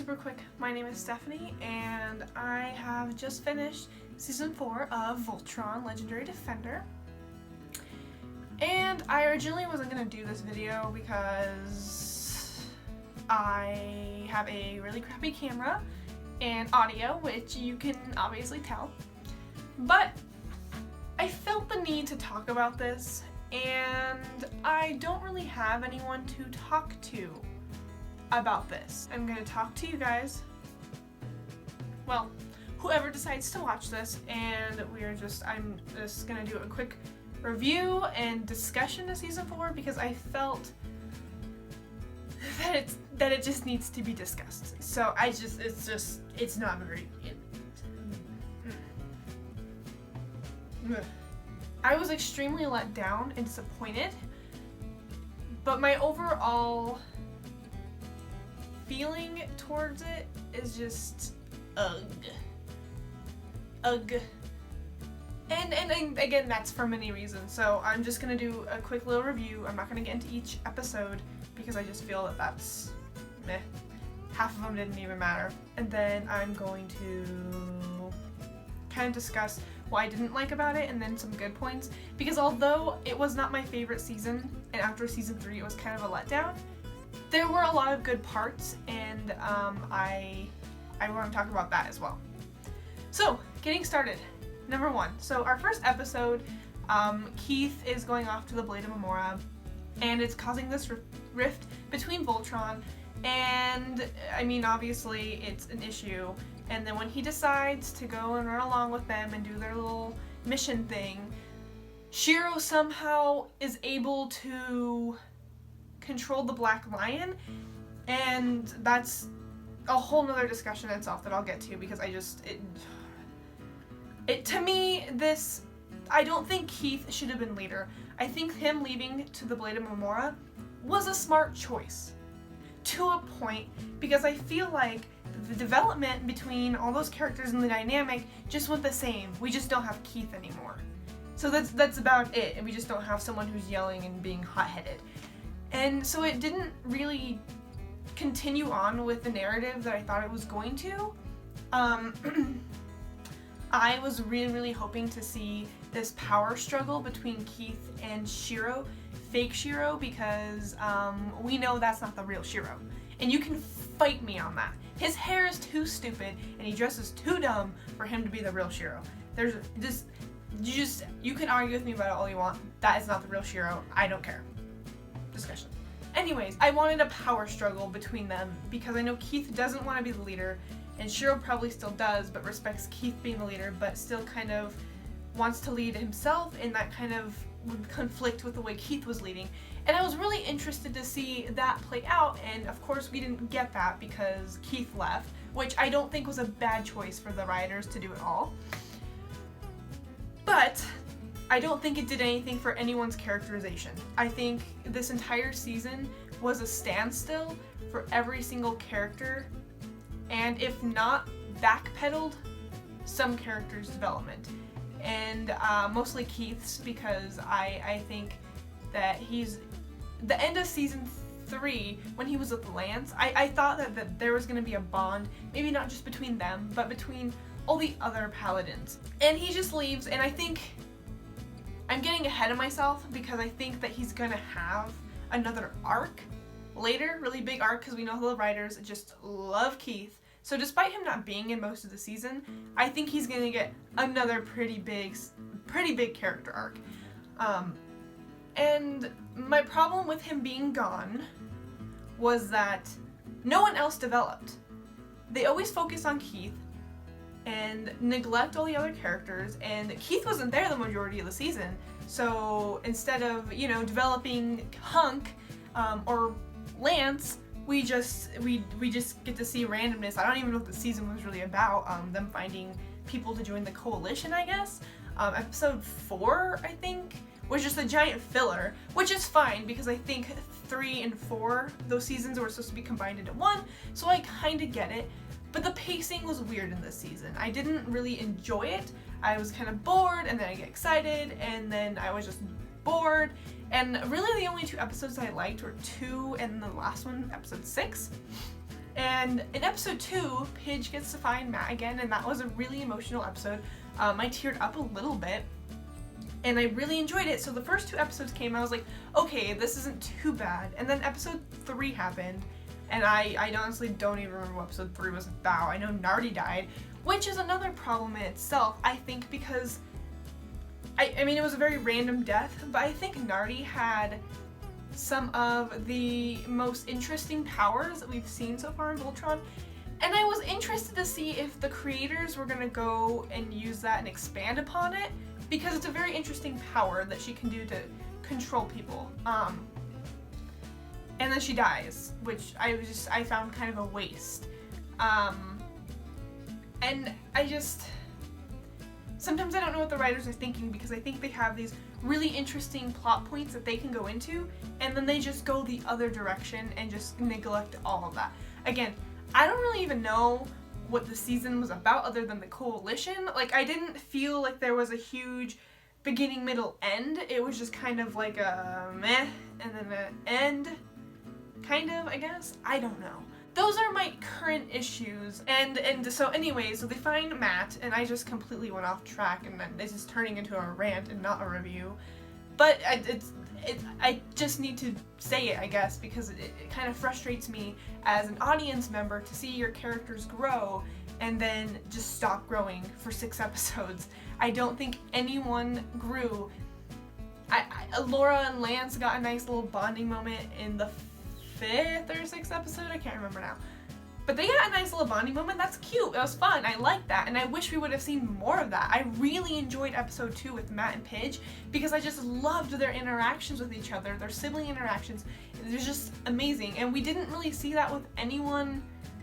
super quick. My name is Stephanie, and I have just finished Season 4 of Voltron, Legendary Defender. And I originally wasn't going to do this video because I have a really crappy camera and audio, which you can obviously tell. But I felt the need to talk about this, and I don't really have anyone to talk to about this. I'm going to talk to you guys, well, whoever decides to watch this, and I'm just going to do a quick review and discussion of Season 4 because I felt that it just needs to be discussed. So it's not very... I was extremely let down and disappointed, but my overall feeling towards it is just ugh. And again, that's for many reasons, so I'm just gonna do a quick little review. I'm not gonna get into each episode because I just feel that that's meh. Half of them didn't even matter. And then I'm going to kind of discuss what I didn't like about it and then some good points, because although it was not my favorite season, and after Season 3 it was kind of a letdown, there were a lot of good parts, and I want to talk about that as well. So, getting started. Number 1. So our first episode, Keith is going off to the Blade of Memora, and it's causing this rift between Voltron, and I mean obviously it's an issue. And then when he decides to go and run along with them and do their little mission thing, Shiro somehow is able to control the Black Lion, and that's a whole nother discussion itself that I'll get to, because to me, I don't think Keith should have been leader. I think him leaving to the Blade of Memora was a smart choice, to a point, because I feel like the development between all those characters and the dynamic just went the same. We just don't have Keith anymore. So that's about it, and we just don't have someone who's yelling and being hot-headed. And so it didn't really continue on with the narrative that I thought it was going to. I was really hoping to see this power struggle between Keith and Shiro, fake Shiro, because we know that's not the real Shiro. And you can fight me on that. His hair is too stupid and he dresses too dumb for him to be the real Shiro. You can argue with me about it all you want. That is not the real Shiro. I don't care. Discussion. Anyways, I wanted a power struggle between them because I know Keith doesn't want to be the leader, and Shiro probably still does, but respects Keith being the leader, but still kind of wants to lead himself, and that kind of would conflict with the way Keith was leading. And I was really interested to see that play out, and of course we didn't get that because Keith left, which I don't think was a bad choice for the writers to do at all. But I don't think it did anything for anyone's characterization. I think this entire season was a standstill for every single character, and if not, backpedaled some characters' development. And mostly Keith's, because I think that the end of Season 3, when he was with Lance, I thought that there was going to be a bond, maybe not just between them, but between all the other paladins. And he just leaves, and I think I'm getting ahead of myself because I think that he's going to have another arc later, really big arc, because we know the writers just love Keith. So despite him not being in most of the season, I think he's going to get another pretty big character arc. And my problem with him being gone was that no one else developed. They always focus on Keith and neglect all the other characters, and Keith wasn't there the majority of the season. So instead of, developing Hunk or Lance, we just get to see randomness. I don't even know what the season was really about. Them finding people to join the coalition, I guess. Episode 4, I think, was just a giant filler, which is fine because I think 3 and 4, those seasons were supposed to be combined into one, so I kind of get it. But the pacing was weird in this season. I didn't really enjoy it. I was kind of bored, and then I get excited, and then I was just bored. And really the only 2 episodes I liked were 2 and the last one, episode 6. And in episode 2, Pidge gets to find Matt again, and that was a really emotional episode. I teared up a little bit, and I really enjoyed it. So the first 2 episodes came, I was like, okay, this isn't too bad. And then episode 3 happened, and I honestly don't even remember what episode 3 was about. I know Nardi died, which is another problem in itself, I think, because I mean, it was a very random death, but I think Nardi had some of the most interesting powers that we've seen so far in Voltron, and I was interested to see if the creators were gonna go and use that and expand upon it, because it's a very interesting power that she can do to control people. And then she dies, which I found kind of a waste. And sometimes I don't know what the writers are thinking, because I think they have these really interesting plot points that they can go into, and then they just go the other direction and just neglect all of that. Again, I don't really even know what the season was about other than the coalition. Like, I didn't feel like there was a huge beginning, middle, end. It was just kind of like a meh, and then an end, kind of, I guess. I don't know. Those are my current issues, and so anyway, so they find Matt, and I just completely went off track, and this is turning into a rant and not a review, but I just need to say it, I guess, because it kind of frustrates me as an audience member to see your characters grow and then just stop growing for 6 episodes. I don't think anyone grew. Laura and Lance got a nice little bonding moment in the 5th or 6th episode, I can't remember now. But they got a nice little bonding moment. That's cute. It was fun. I liked that, and I wish we would have seen more of that. I really enjoyed episode 2 with Matt and Pidge, because I just loved their interactions with each other, their sibling interactions. They're just amazing, and we didn't really see that with anyone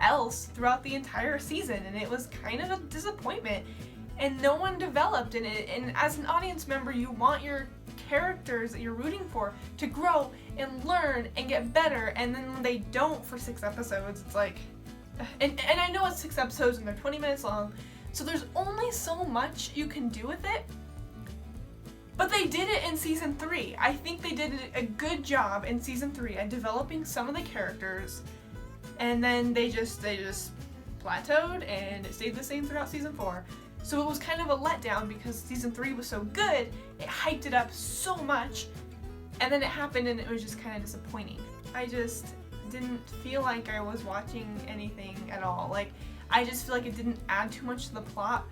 else throughout the entire season, and it was kind of a disappointment. And no one developed in it, and as an audience member, you want your characters that you're rooting for to grow and learn and get better, and then when they don't for 6 episodes, it's like, and I know it's 6 episodes and they're 20 minutes long, so there's only so much you can do with it, but they did it in season 3. I think they did a good job in season 3 at developing some of the characters, and then they just plateaued, and it stayed the same throughout season 4. So it was kind of a letdown, because season 3 was so good, it hyped it up so much, and then it happened and it was just kind of disappointing. I just didn't feel like I was watching anything at all. Like, I just feel like it didn't add too much to the plot.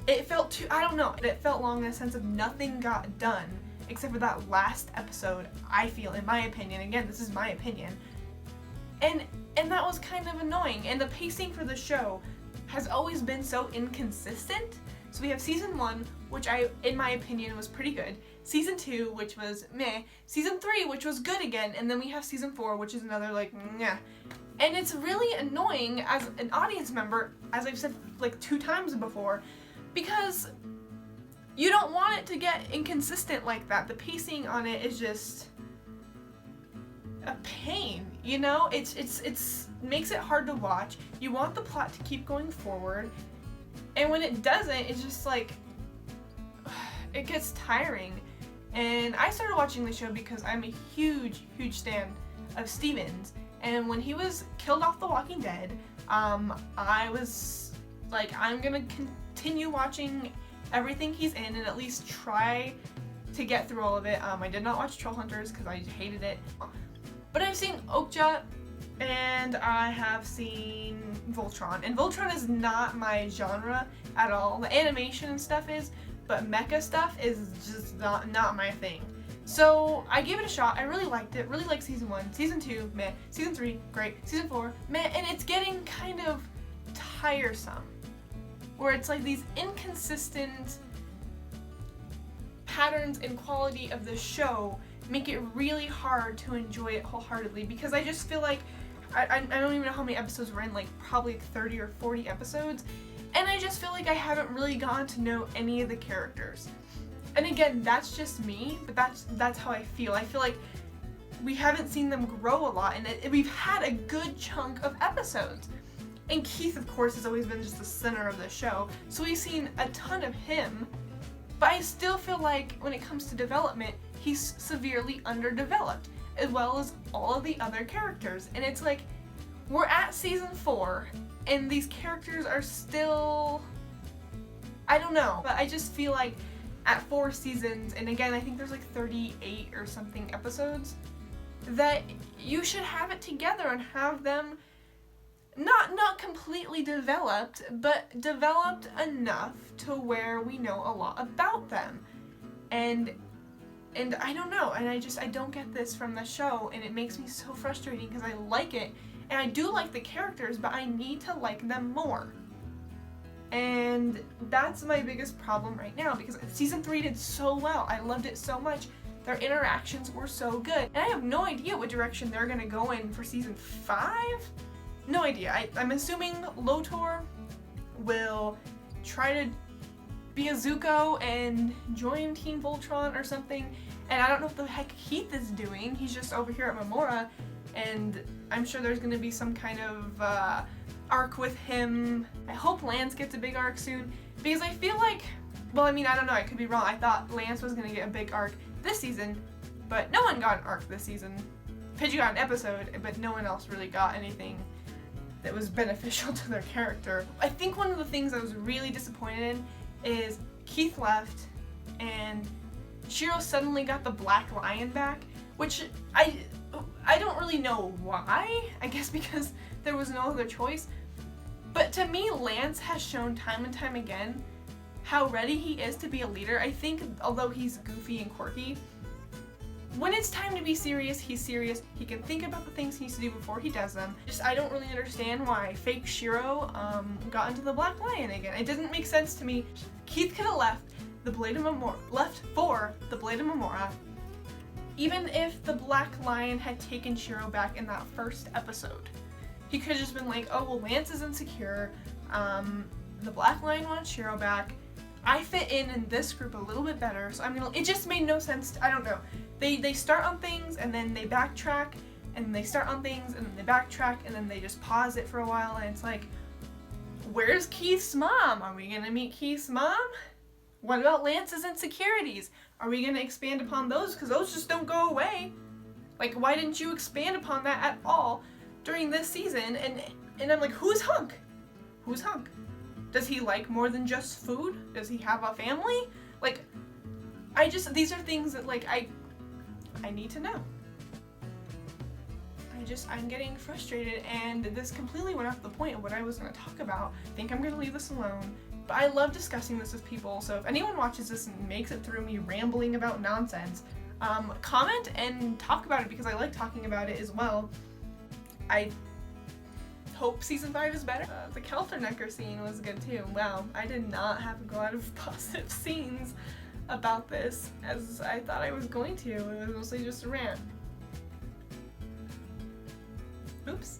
It felt too, I don't know, it felt long in a sense of nothing got done, except for that last episode, I feel, in my opinion. Again, this is my opinion. And that was kind of annoying, and the pacing for the show has always been so inconsistent. So we have season 1, which in my opinion was pretty good, season 2, which was meh, season 3, which was good again, and then we have season 4, which is another like meh. And it's really annoying as an audience member, as I've said like 2 times before, because you don't want it to get inconsistent like that. The pacing on it is just a pain, you know? It's makes it hard to watch. You want the plot to keep going forward, and when it doesn't, it's just like, it gets tiring. And I started watching the show because I'm a huge stan of Stevens, and when he was killed off The Walking Dead, I was like, I'm gonna continue watching everything he's in and at least try to get through all of it. I did not watch Troll Hunters because I hated it, but I've seen Okja, and I have seen Voltron, and Voltron is not my genre at all. The animation and stuff is, but mecha stuff is just not my thing. So I gave it a shot. I really liked it. Really liked season 1. Season 2, meh. Season 3, great. Season 4, meh. And it's getting kind of tiresome, where it's like these inconsistent patterns and quality of the show make it really hard to enjoy it wholeheartedly, because I just feel like I don't even know how many episodes we're in, like probably 30 or 40 episodes, and I just feel like I haven't really gotten to know any of the characters. And again, that's just me, but that's how I feel. I feel like we haven't seen them grow a lot, and we've had a good chunk of episodes. And Keith, of course, has always been just the center of the show, so we've seen a ton of him, but I still feel like when it comes to development, he's severely underdeveloped, as well as all of the other characters. And it's like, we're at season 4 and these characters are still, I don't know, but I just feel like at 4 seasons, and again I think there's like 38 or something episodes, that you should have it together and have them not completely developed, but developed enough to where we know a lot about them. And I don't know, and I don't get this from the show, and it makes me so frustrating because I like it, and I do like the characters, but I need to like them more. And that's my biggest problem right now, because season 3 did so well. I loved it so much. Their interactions were so good. And I have no idea what direction they're gonna go in for season 5. No idea. I'm assuming Lotor will try to be a Zuko and join Team Voltron or something. And I don't know what the heck Keith is doing. He's just over here at Memora, and I'm sure there's gonna be some kind of arc with him. I hope Lance gets a big arc soon, because I feel like, well, I mean, I don't know, I could be wrong. I thought Lance was gonna get a big arc this season, but no one got an arc this season. Pidgey got an episode, but no one else really got anything that was beneficial to their character. I think one of the things I was really disappointed in is Keith left and Shiro suddenly got the Black Lion back, which I don't really know why. I guess because there was no other choice. But to me, Lance has shown time and time again how ready he is to be a leader. I think although he's goofy and quirky, when it's time to be serious, he's serious. He can think about the things he needs to do before he does them. I don't really understand why fake Shiro got into the Black Lion again. It doesn't make sense to me. Keith could have left for the Blade of Memora, even if the Black Lion had taken Shiro back in that first episode. He could have just been like, oh, well, Lance is insecure. The Black Lion wants Shiro back. I fit in this group a little bit better, so it just made no sense. I don't know. They start on things and then they backtrack, and they start on things and then they backtrack, and then they just pause it for a while, and it's like, where's Keith's mom? Are we gonna meet Keith's mom? What about Lance's insecurities? Are we gonna expand upon those? Because those just don't go away. Like, why didn't you expand upon that at all during this season? And I'm like, who's Hunk? Who's Hunk? Does he like more than just food? Does he have a family? Like, these are things that, like, I need to know. I'm getting frustrated, and this completely went off the point of what I was going to talk about. I think I'm going to leave this alone, but I love discussing this with people, so if anyone watches this and makes it through me rambling about nonsense, comment and talk about it, because I like talking about it as well. I hope season 5 is better. The Kelternecker scene was good too. Wow, I did not have a lot of positive scenes about this as I thought I was going to. It was mostly just a rant. Oops.